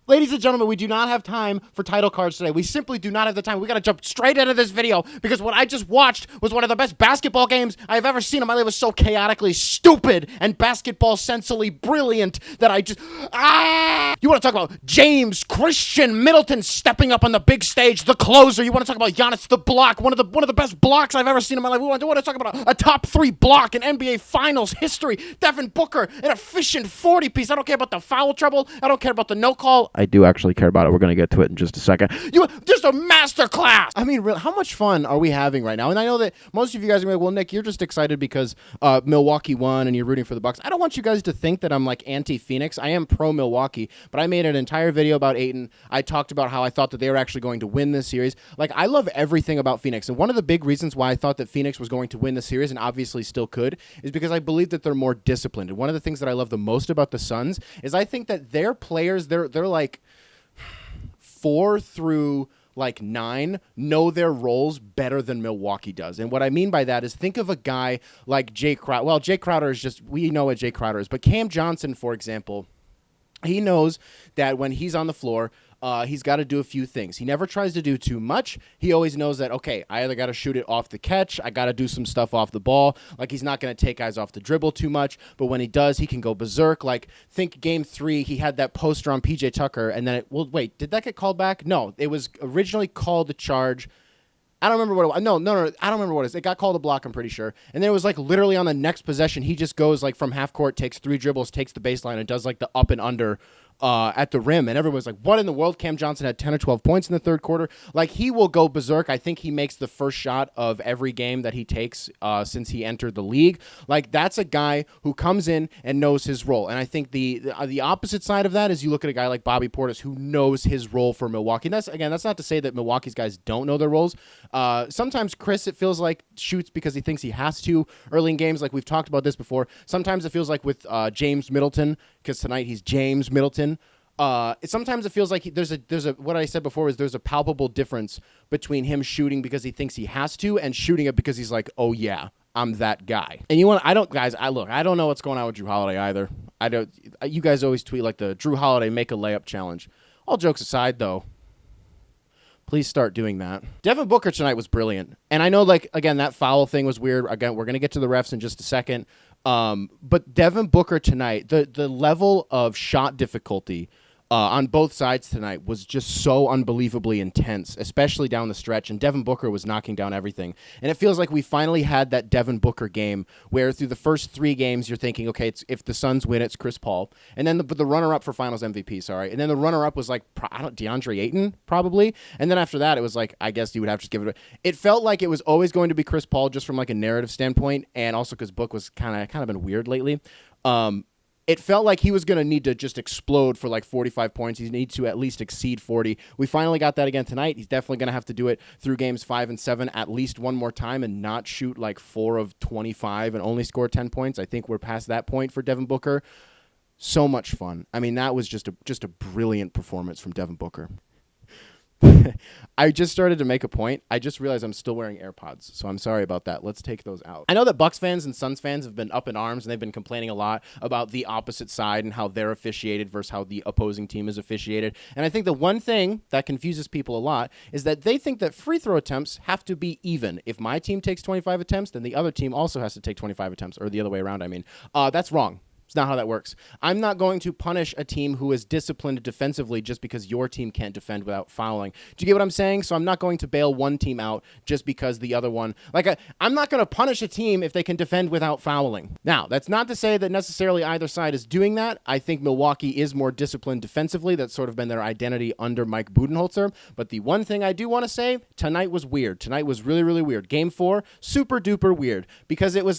Ladies and gentlemen, we do not have time for title cards today. We simply do not have the time. We got to jump straight into this video because what I just watched was one of the best basketball games I've ever seen in my life. It was so chaotically stupid and basketball sensibly brilliant that I just... You want to talk about James Christian Middleton stepping up on the big stage, the closer. You want to talk about Giannis the block, one of the best blocks I've ever seen in my life. We want to talk about a top 3 block in NBA Finals history. Devin Booker, an efficient 40-piece. I don't care about the foul trouble. I don't care about the no call. I do actually care about it. We're going to get to it in just a second. Just a masterclass. I mean, really, how much fun are we having right now? And I know that most of you guys are like, well, Nick, you're just excited because Milwaukee won and you're rooting for the Bucks. I don't want you guys to think that I'm like anti-Phoenix. I am pro-Milwaukee, but I made an entire video about Ayton. I talked about how I thought that they were actually going to win this series. Like, I love everything about Phoenix. And one of the big reasons why I thought that Phoenix was going to win the series, and obviously still could, is because I believe that they're more disciplined. And one of the things that I love the most about the Suns is I think that their players, they're like 4 through like 9 know their roles better than Milwaukee does. And what I mean by that is think of a guy like Jay Crowder. Well, Jay Crowder is just, we know what Jay Crowder is. But Cam Johnson, for example, he knows that when he's on the floor, he's got to do a few things. He never tries to do too much. He always knows that, okay, I either got to shoot it off the catch, I got to do some stuff off the ball. Like, he's not going to take guys off the dribble too much, but when he does, he can go berserk. Like, think Game 3, he had that poster on PJ Tucker, and then wait, did that get called back? No, it was originally called a charge. I don't remember what it was. No, I don't remember what it is. It got called a block, I'm pretty sure. And then it was like literally on the next possession, he just goes like from half court, takes 3 dribbles, takes the baseline, and does like the up and under at the rim. And everyone's like, what in the world? Cam Johnson had 10 or 12 points in the third quarter. Like, he will go berserk. I think he makes the first shot of every game that he takes since he entered the league. Like, that's a guy who comes in and knows his role. And I think the opposite side of that is you look at a guy like Bobby Portis who knows his role for Milwaukee. And that's not to say that Milwaukee's guys don't know their roles. Sometimes Chris, it feels like, shoots because he thinks he has to early in games. Like, we've talked about this before. Sometimes it feels like with James Middleton, because tonight he's James Middleton. Sometimes it feels like there's a what I said before is there's a palpable difference between him shooting because he thinks he has to and shooting it because he's like, oh yeah, I'm that guy. And I don't know what's going on with Drew Holiday either. You guys always tweet like the Drew Holiday make a layup challenge. All jokes aside though, please start doing that. Devin Booker tonight was brilliant. And I know, like, again, that foul thing was weird. Again, we're going to get to the refs in just a second. But Devin Booker tonight, the level of shot difficulty on both sides tonight was just so unbelievably intense, especially down the stretch, and Devin Booker was knocking down everything. And it feels like we finally had that Devin Booker game where through the first 3 games you're thinking, okay, if the Suns win, it's Chris Paul. And then the runner-up for Finals MVP, sorry. And then the runner-up was like DeAndre Ayton, probably. And then after that, it was like, I guess you would have to just give it It felt like it was always going to be Chris Paul just from like a narrative standpoint, and also because Book was kind of been weird lately. It felt like he was going to need to just explode for like 45 points. He needs to at least exceed 40. We finally got that again tonight. He's definitely going to have to do it through games 5 and 7 at least one more time and not shoot like 4 of 25 and only score 10 points. I think we're past that point for Devin Booker. So much fun. I mean, that was just a brilliant performance from Devin Booker. I just started to make a point. I just realized I'm still wearing AirPods, so I'm sorry about that. Let's take those out. I know that Bucks fans and Suns fans have been up in arms, and they've been complaining a lot about the opposite side and how they're officiated versus how the opposing team is officiated. And I think the one thing that confuses people a lot is that they think that free throw attempts have to be even. If my team takes 25 attempts, then the other team also has to take 25 attempts, or the other way around, I mean. That's wrong. It's not how that works. I'm not going to punish a team who is disciplined defensively just because your team can't defend without fouling. Do you get what I'm saying? So I'm not going to bail one team out just because the other one... I'm not going to punish a team if they can defend without fouling. Now, that's not to say that necessarily either side is doing that. I think Milwaukee is more disciplined defensively. That's sort of been their identity under Mike Budenholzer. But the one thing I do want to say, tonight was weird. Tonight was really, really weird. Game 4, super duper weird. Because it was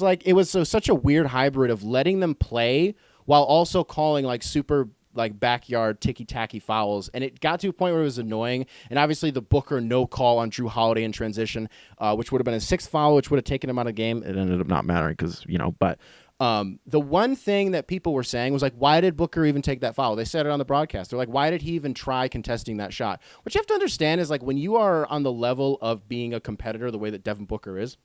such a weird hybrid of letting them play while also calling like super like backyard ticky-tacky fouls, and it got to a point where it was annoying. And obviously the Booker no call on Drew Holiday in transition, which would have been a 6th foul, which would have taken him out of the game. It ended up not mattering because, but the one thing that people were saying was like, why did Booker even take that foul? They said it on the broadcast. They're like, why did he even try contesting that shot? What you have to understand is like when you are on the level of being a competitor the way that Devin Booker is,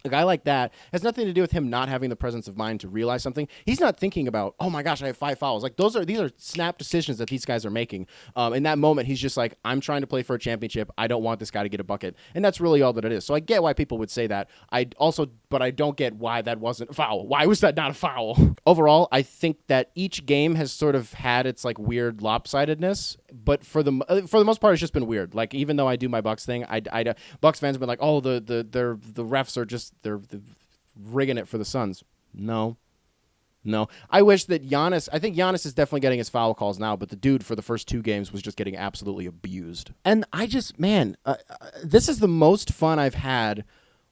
A guy like that has nothing to do with him not having the presence of mind to realize something. He's not thinking about, oh my gosh, I have 5 fouls. Like these are snap decisions that these guys are making. In that moment, he's just like, I'm trying to play for a championship. I don't want this guy to get a bucket, and that's really all that it is. So I get why people would say that. But I don't get why that wasn't a foul. Why was that not a foul? Overall, I think that each game has sort of had its like weird lopsidedness, but for the most part, it's just been weird. Like even though I do my Bucks thing, Bucks fans have been like, oh, the refs are just they're rigging it for the Suns. No. I wish that I think Giannis is definitely getting his foul calls now, but the dude for the first 2 games was just getting absolutely abused. And I just, this is the most fun I've had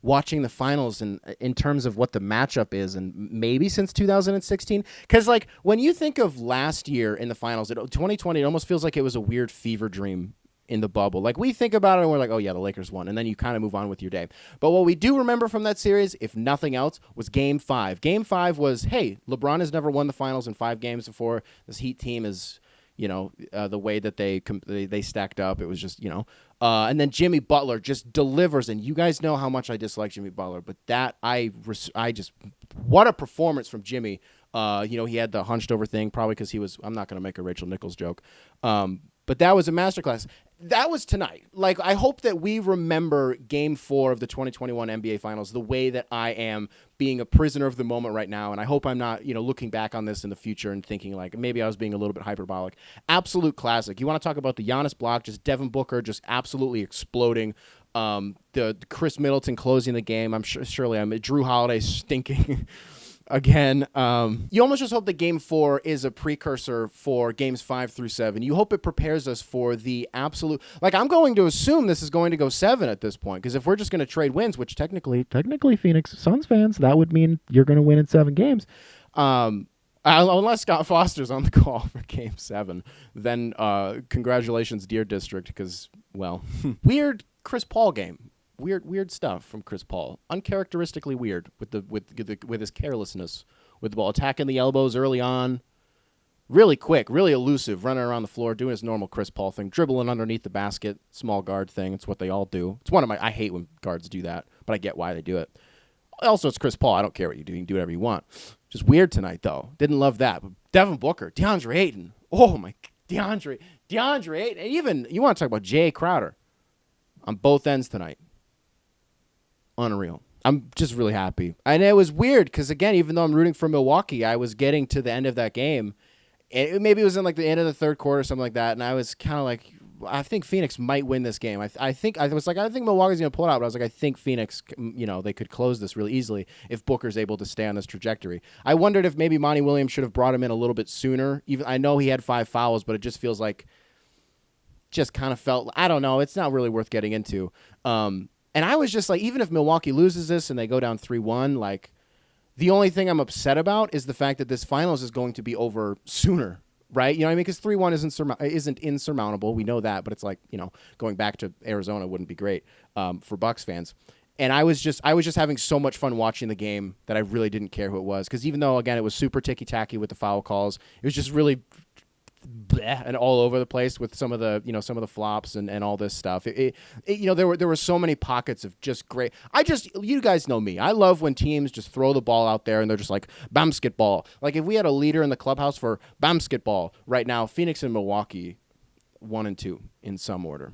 watching the finals in terms of what the matchup is, and maybe since 2016. Because like when you think of last year in the finals, 2020, it almost feels like it was a weird fever dream in the bubble. Like we think about it and we're like, oh yeah, the Lakers won, and then you kind of move on with your day. But what we do remember from that series, if nothing else, was Game 5. Game 5 was, hey, LeBron has never won the finals in 5 games before. This Heat team is, the way that they stacked up, it was just, and then Jimmy Butler just delivers, and you guys know how much I dislike Jimmy Butler, but that what a performance from Jimmy. He had the hunched over thing, probably because I'm not going to make a Rachel Nichols joke. But that was a masterclass. That was tonight. Like, I hope that we remember Game 4 of the 2021 NBA Finals the way that I am being a prisoner of the moment right now, and I hope I'm not, looking back on this in the future and thinking, like, maybe I was being a little bit hyperbolic. Absolute classic. You want to talk about the Giannis block, just Devin Booker just absolutely exploding. The Chris Middleton closing the game. I'm surely Drew Holiday stinking again. You almost just hope that Game 4 is a precursor for Games 5 through 7. You hope it prepares us for the absolute... Like, I'm going to assume this is going to go 7 at this point, because if we're just going to trade wins, which technically Phoenix Suns fans, that would mean you're going to win in 7 games. Unless Scott Foster's on the call for Game 7, then congratulations, Dear District, because, well, weird Chris Paul game. Weird stuff from Chris Paul. Uncharacteristically weird with his carelessness with the ball, attacking the elbows early on, really quick, really elusive, running around the floor, doing his normal Chris Paul thing, dribbling underneath the basket, small guard thing. It's what they all do. It's one of I hate when guards do that, but I get why they do it. Also, it's Chris Paul. I don't care what you do. You can do whatever you want. Just weird tonight, though. Didn't love that. But Devin Booker, DeAndre Ayton. Oh my, DeAndre Ayton. And even you want to talk about Jay Crowder on both ends tonight. Unreal. I'm just really happy. And it was weird because, again, even though I'm rooting for Milwaukee, I was getting to the end of that game. Maybe it was in like the end of the third quarter or something like that, and I was kind of like, I think Phoenix might win this game. I think Milwaukee's going to pull it out, but I was like, I think Phoenix, they could close this really easily if Booker's able to stay on this trajectory. I wondered if maybe Monty Williams should have brought him in a little bit sooner. Even I know he had 5 fouls, but it just feels like, I don't know. It's not really worth getting into. And I was just like, even if Milwaukee loses this and they go down 3-1, like, the only thing I'm upset about is the fact that this finals is going to be over sooner, right? You know what I mean? Because 3-1 isn't insurmountable. We know that, but it's like, going back to Arizona wouldn't be great for Bucks fans. And I was just having so much fun watching the game that I really didn't care who it was. Because even though, again, it was super ticky-tacky with the foul calls, it was just really bleh, and all over the place with some of the flops and all this stuff. There were so many pockets of just great. You guys know me. I love when teams just throw the ball out there and they're just like basketball. Like if we had a leader in the clubhouse for basketball right now, Phoenix and Milwaukee, 1 and 2 in some order.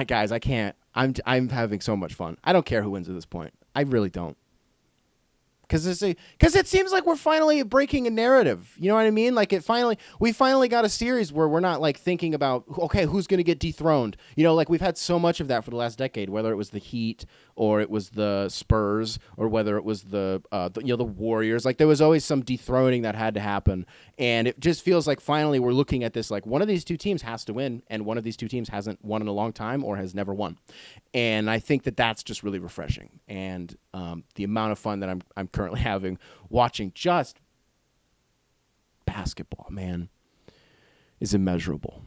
Guys, I can't. I'm having so much fun. I don't care who wins at this point. I really don't. Because it seems like we're finally breaking a narrative. You know what I mean? Like we finally got a series where we're not like thinking about, okay, who's going to get dethroned? Like we've had so much of that for the last decade, whether it was the Heat or it was the Spurs or whether it was the Warriors. Like there was always some dethroning that had to happen. And it just feels like finally we're looking at this, like one of these two teams has to win and one of these two teams hasn't won in a long time or has never won. And I think that that's just really refreshing. And the amount of fun that I'm currently having watching just basketball, man, is immeasurable.